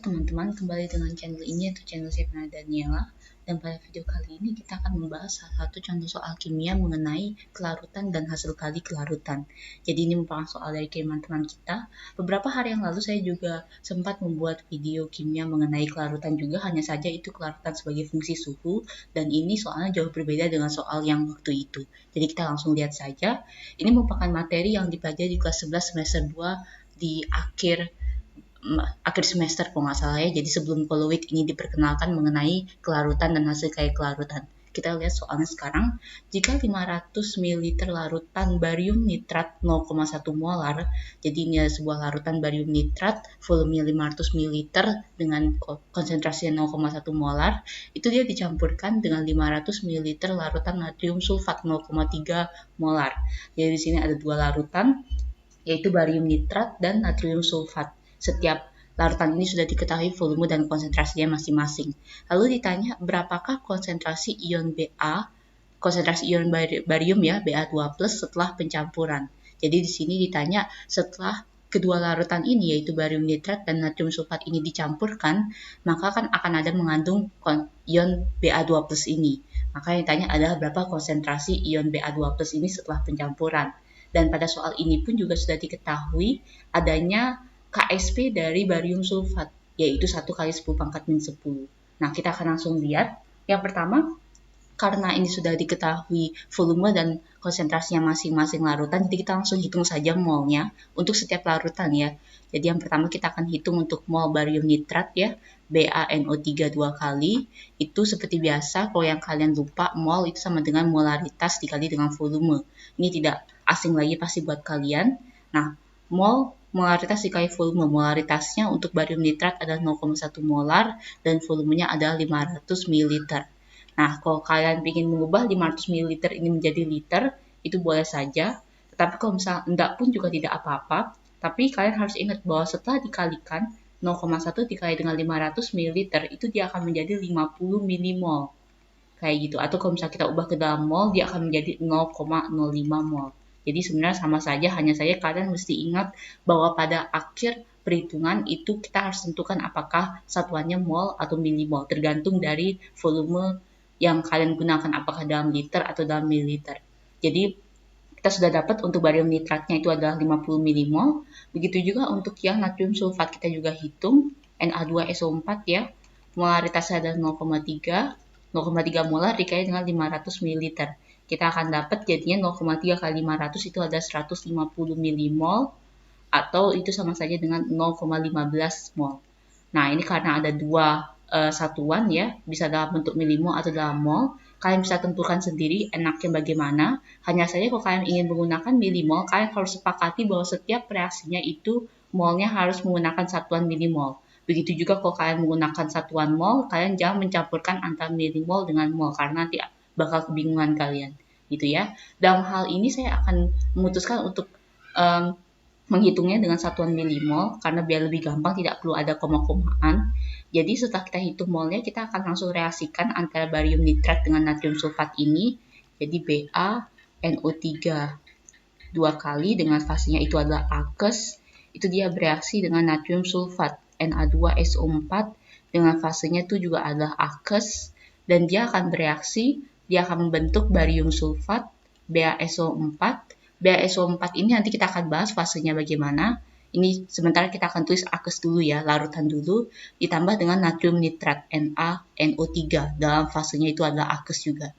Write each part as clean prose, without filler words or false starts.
teman-teman, kembali dengan channel ini yaitu channel saya Daniela. Dan pada video kali ini kita akan membahas salah satu contoh soal kimia mengenai kelarutan dan hasil kali kelarutan. Jadi ini merupakan soal dari kiriman teman kita. Beberapa hari yang lalu saya juga sempat membuat video kimia mengenai kelarutan juga, hanya saja itu kelarutan sebagai fungsi suhu, dan ini soalnya jauh berbeda dengan soal yang waktu itu. Jadi kita langsung lihat saja. Ini merupakan materi yang dipelajari di kelas 11 semester 2 di akhir semester kalau nggak salah ya. Jadi sebelum poluit ini diperkenalkan mengenai kelarutan dan hasil kayak kelarutan. Kita lihat soalnya sekarang. Jika 500 ml larutan barium nitrat 0,1 molar, jadi ini adalah sebuah larutan barium nitrat volumenya 500 ml dengan konsentrasi 0,1 molar, itu dia dicampurkan dengan 500 ml larutan natrium sulfat 0,3 molar. Jadi di sini ada dua larutan, yaitu barium nitrat dan natrium sulfat. Setiap larutan ini sudah diketahui volume dan konsentrasinya masing-masing. Lalu ditanya berapakah konsentrasi ion Ba, konsentrasi ion barium ya, Ba2+ setelah pencampuran. Jadi di sini ditanya setelah kedua larutan ini yaitu barium nitrat dan natrium sulfat ini dicampurkan, maka akan ada mengandung ion Ba2+ ini. Maka yang ditanya adalah berapa konsentrasi ion Ba2+ ini setelah pencampuran. Dan pada soal ini pun juga sudah diketahui adanya KSP dari barium sulfat, yaitu 1 kali 10⁻⁻10. Nah, kita akan langsung lihat. Yang pertama, karena ini sudah diketahui volume dan konsentrasinya masing-masing larutan, jadi kita langsung hitung saja molnya untuk setiap larutan ya. Jadi yang pertama kita akan hitung untuk mol barium nitrat ya, BaNO3 2 kali. Itu seperti biasa, kalau yang kalian lupa, mol itu sama dengan molaritas dikali dengan volume. Ini tidak asing lagi pasti buat kalian. Nah, molaritas dikali volume. Molaritasnya untuk barium nitrat adalah 0,1 molar dan volumenya adalah 500 ml. Nah, kalau kalian ingin mengubah 500 ml ini menjadi liter, itu boleh saja. Tetapi kalau misalnya enggak pun juga tidak apa-apa. Tapi kalian harus ingat bahwa setelah dikalikan 0,1 dikali dengan 500 ml, itu dia akan menjadi 50 mmol. Kayak gitu. Atau kalau misalnya kita ubah ke dalam mol, dia akan menjadi 0,05 mol. Jadi sebenarnya sama saja, hanya saja kalian mesti ingat bahwa pada akhir perhitungan itu kita harus tentukan apakah satuannya mol atau milimol, tergantung dari volume yang kalian gunakan, apakah dalam liter atau dalam mililiter. Jadi kita sudah dapat untuk barium nitratnya itu adalah 50 mmol. Begitu juga untuk yang natrium sulfat kita juga hitung Na2SO4 ya. Molaritasnya adalah 0,3 molar dikali dengan 500 ml. Kita akan dapat jadinya 0,3 kali 500 itu ada 150 mmol, atau itu sama saja dengan 0,15 mol. Nah, ini karena ada dua satuan ya, bisa dalam bentuk milimol atau dalam mol. Kalian bisa tentukan sendiri enaknya bagaimana. Hanya saja kalau kalian ingin menggunakan milimol, kalian harus sepakati bahwa setiap reaksinya itu molnya harus menggunakan satuan milimol. Begitu juga kalau kalian menggunakan satuan mol, kalian jangan mencampurkan antara milimol dengan mol, karena nanti bakal kebingungan kalian, gitu ya. Dalam hal ini saya akan memutuskan untuk menghitungnya dengan satuan milimol, karena biar lebih gampang, tidak perlu ada koma-komaan. Jadi setelah kita hitung molnya, kita akan langsung reaksikan antara barium nitrat dengan natrium sulfat ini. Jadi BaNO3 2 kali dengan fasenya itu adalah aqueous, itu dia bereaksi dengan natrium sulfat Na2SO4 dengan fasenya itu juga adalah aqueous, dan dia akan bereaksi, dia akan membentuk barium sulfat BaSO4. BaSO4 ini nanti kita akan bahas fasenya bagaimana. Ini sementara kita akan tulis aqueous dulu ya, larutan dulu, ditambah dengan natrium nitrat NaNO3 dalam fasenya itu adalah aqueous juga.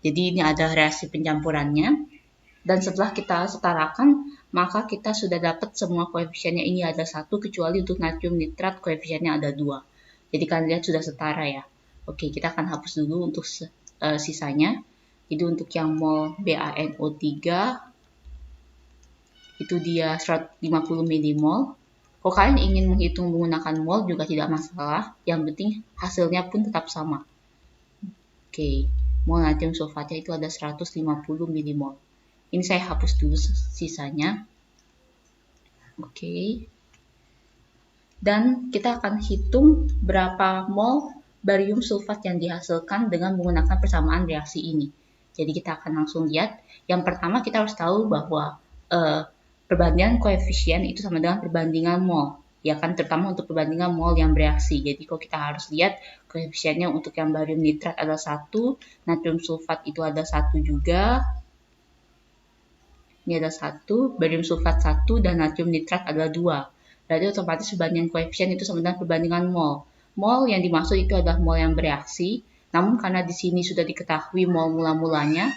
Jadi ini ada reaksi pencampurannya. Dan setelah kita setarakan, maka kita sudah dapat semua koefisiennya ini ada 1, kecuali untuk natrium nitrat koefisiennya ada 2. Jadi kalian lihat sudah setara ya. Oke, kita akan hapus dulu untuk sisanya. Jadi untuk yang mol BaNO3 itu dia 150 mmol. Kalau kalian ingin menghitung menggunakan mol juga tidak masalah, yang penting hasilnya pun tetap sama. Oke, mol natrium sulfatnya itu ada 150 mmol. Ini saya hapus dulu sisanya. Oke. Dan kita akan hitung berapa mol barium sulfat yang dihasilkan dengan menggunakan persamaan reaksi ini. Jadi kita akan langsung lihat. Yang pertama kita harus tahu bahwa perbandingan koefisien itu sama dengan perbandingan mol. ya kan, terutama untuk perbandingan mol yang bereaksi. Jadi kalau kita harus lihat koefisiennya untuk yang barium nitrat ada 1, natrium sulfat itu ada 1 juga. Ini ada 1, barium sulfat 1, dan natrium nitrat ada 2. Berarti otomatis perbandingan koefisien itu sama dengan perbandingan mol. Mol yang dimaksud itu adalah mol yang bereaksi, namun karena di sini sudah diketahui mol mula-mulanya,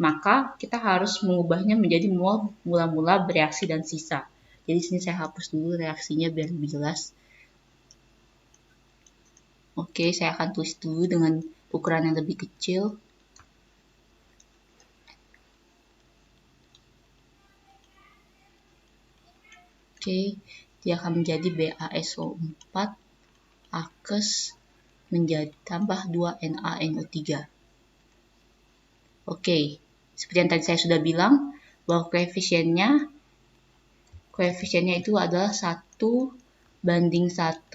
maka kita harus mengubahnya menjadi mol mula-mula bereaksi dan sisa. Jadi sini saya hapus dulu reaksinya biar lebih jelas. Oke, saya akan tulis dulu dengan ukuran yang lebih kecil. Oke, dia akan menjadi BaSO4 akes menjadi tambah 2 NaNO3. Oke, seperti yang tadi saya sudah bilang, bahwa koefisiennya itu adalah 1 banding 1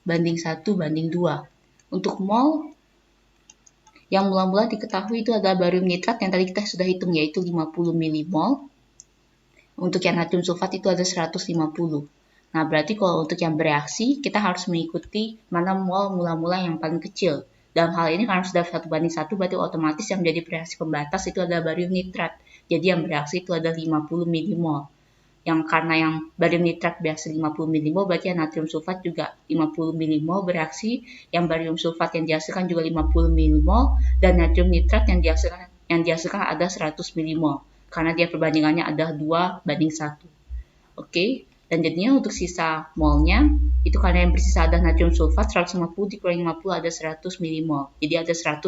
banding 1 banding 2. Untuk mol, yang mula-mula diketahui itu adalah barium nitrat yang tadi kita sudah hitung, yaitu 50 mmol. Untuk yang natrium sulfat itu ada 150. Nah, berarti kalau untuk yang bereaksi, kita harus mengikuti mana mol mula-mula yang paling kecil. Dalam hal ini karena sudah 1 banding 1, berarti otomatis yang menjadi reaksi pembatas itu adalah barium nitrat. Jadi yang bereaksi itu ada 50 mmol. Yang karena yang barium nitrat bereaksi 50 mmol, berarti yang natrium sulfat juga 50 mmol bereaksi. Yang barium sulfat yang dihasilkan juga 50 mmol, dan natrium nitrat yang dihasilkan ada 100 mmol. Karena dia perbandingannya ada 2 banding 1. Oke. Dan jadinya untuk sisa molnya, itu karena yang bersisa ada natrium sulfat 150 dikurangi 50 ada 100 mmol. Jadi ada 100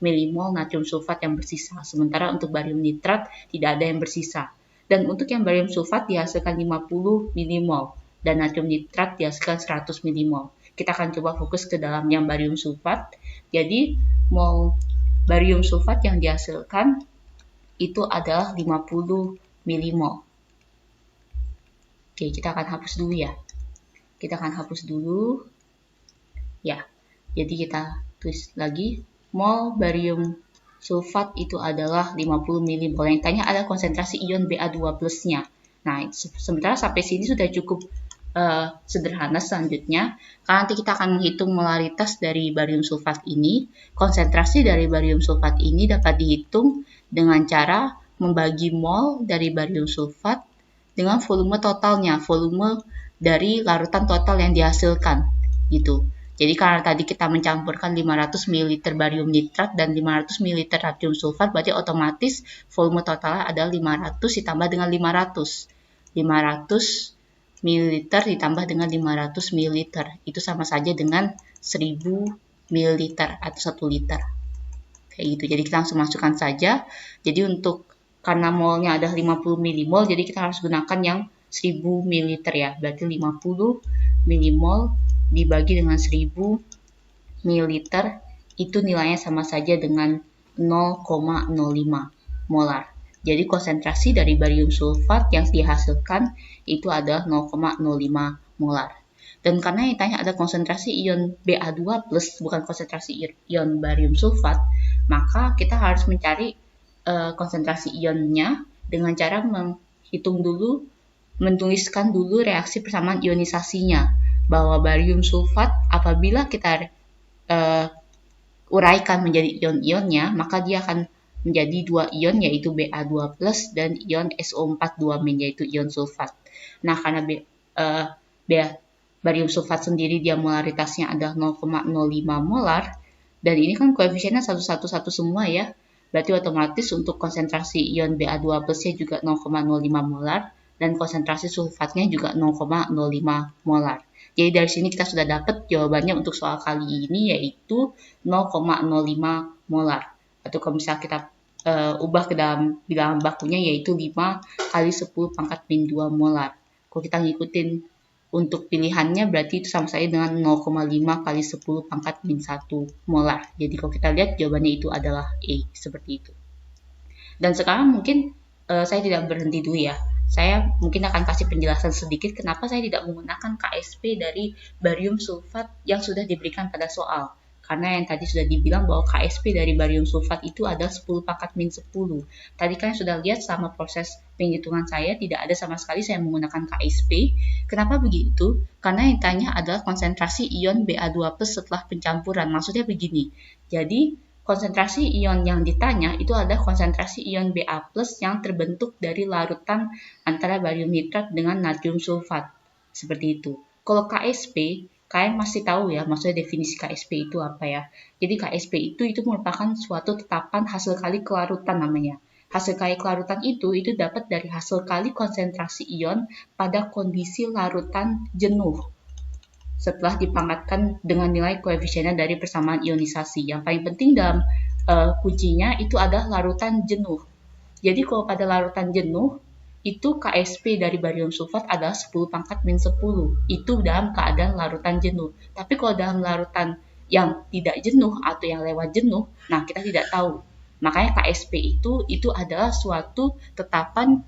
mmol natrium sulfat yang bersisa. Sementara untuk barium nitrat tidak ada yang bersisa. Dan untuk yang barium sulfat dihasilkan 50 mmol. Dan natrium nitrat dihasilkan 100 mmol. Kita akan coba fokus ke dalam yang barium sulfat. Jadi mol barium sulfat yang dihasilkan itu adalah 50 mmol. Oke, kita akan hapus dulu ya. Ya, jadi kita tulis lagi. Mol barium sulfat itu adalah 50 mmol. Yang tanya ada konsentrasi ion Ba2+-nya. Nah, sementara sampai sini sudah cukup sederhana. Selanjutnya, karena nanti kita akan menghitung molaritas dari barium sulfat ini. Konsentrasi dari barium sulfat ini dapat dihitung dengan cara membagi mol dari barium sulfat dengan volume totalnya, volume dari larutan total yang dihasilkan, gitu. Jadi karena tadi kita mencampurkan 500 ml barium nitrat dan 500 ml natrium sulfat, berarti otomatis volume totalnya adalah 500 ditambah dengan 500. 500 ml ditambah dengan 500 ml, itu sama saja dengan 1000 ml atau 1 liter. Kayak gitu, jadi kita langsung masukkan saja. Jadi karena molnya ada 50 mmol, jadi kita harus gunakan yang 1000 ml ya. Berarti 50 mmol dibagi dengan 1000 ml, itu nilainya sama saja dengan 0,05 molar. Jadi konsentrasi dari barium sulfat yang dihasilkan itu adalah 0,05 molar. Dan karena yang ditanya ada konsentrasi ion Ba2+, bukan konsentrasi ion barium sulfat, maka kita harus mencari konsentrasi ionnya dengan cara menuliskan dulu reaksi persamaan ionisasinya, bahwa barium sulfat apabila kita uraikan menjadi ion-ionnya, maka dia akan menjadi 2 ion, yaitu Ba2+ dan ion SO4 yaitu ion sulfat. Nah, karena barium sulfat sendiri dia molaritasnya adalah 0,05 molar, dan ini kan koefisiennya 111 semua ya. Berarti otomatis untuk konsentrasi ion Ba2+-nya juga 0,05 molar, dan konsentrasi sulfatnya juga 0,05 molar. Jadi dari sini kita sudah dapat jawabannya untuk soal kali ini, yaitu 0,05 molar. Atau kalau misalnya kita ubah ke dalam bilangan bakunya, yaitu 5 kali 10 pangkat min 2 molar. Kalau kita ngikutin untuk pilihannya, berarti itu sama saja dengan 0,5 kali 10 pangkat min 1 molar. Jadi kalau kita lihat jawabannya itu adalah E, seperti itu. Dan sekarang mungkin saya tidak berhenti dulu ya. Saya mungkin akan kasih penjelasan sedikit kenapa saya tidak menggunakan KSP dari barium sulfat yang sudah diberikan pada soal. Karena yang tadi sudah dibilang bahwa KSP dari barium sulfat itu adalah 10 pangkat min 10. Tadi kan sudah lihat selama proses penghitungan saya tidak ada sama sekali saya menggunakan KSP. Kenapa begitu? Karena yang tanya adalah konsentrasi ion Ba2+ setelah pencampuran. Maksudnya begini. Jadi konsentrasi ion yang ditanya itu adalah konsentrasi ion Ba+ yang terbentuk dari larutan antara barium nitrat dengan natrium sulfat. Seperti itu. Kalau KSP, kalian masih tahu ya, maksudnya definisi KSP itu apa ya. Jadi KSP itu merupakan suatu tetapan hasil kali kelarutan namanya. Hasil kali kelarutan itu dapat dari hasil kali konsentrasi ion pada kondisi larutan jenuh setelah dipangkatkan dengan nilai koefisiennya dari persamaan ionisasi. Yang paling penting dalam kuncinya itu adalah larutan jenuh. Jadi kalau pada larutan jenuh, itu KSP dari barium sulfat adalah 10 pangkat min 10. Itu dalam keadaan larutan jenuh. Tapi kalau dalam larutan yang tidak jenuh atau yang lewat jenuh, nah kita tidak tahu. Makanya KSP itu adalah suatu tetapan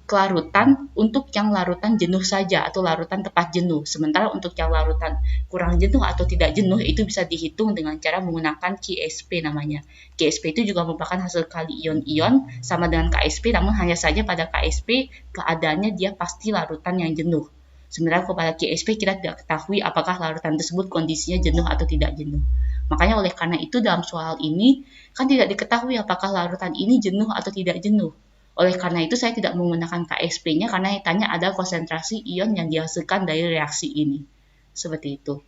kelarutan untuk yang larutan jenuh saja atau larutan tepat jenuh. Sementara untuk yang larutan kurang jenuh atau tidak jenuh itu bisa dihitung dengan cara menggunakan KSP namanya. KSP itu juga merupakan hasil kali ion-ion sama dengan KSP, namun hanya saja pada KSP keadaannya dia pasti larutan yang jenuh. Sementara pada KSP kita tidak ketahui apakah larutan tersebut kondisinya jenuh atau tidak jenuh. Makanya oleh karena itu dalam soal ini kan tidak diketahui apakah larutan ini jenuh atau tidak jenuh. Oleh karena itu saya tidak menggunakan KSP-nya karena yang tanya adalah konsentrasi ion yang dihasilkan dari reaksi ini. Seperti itu.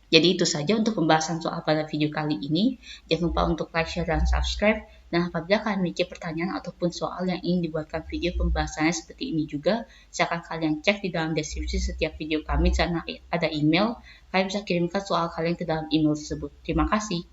Jadi itu saja untuk pembahasan soal pada video kali ini. Jangan lupa untuk like, share, dan subscribe. Dan apabila kalian memiliki pertanyaan ataupun soal yang ingin dibuatkan video pembahasannya seperti ini juga, silakan kalian cek di dalam deskripsi setiap video kami. Di sana ada email. Kalian bisa kirimkan soal kalian ke dalam email tersebut. Terima kasih.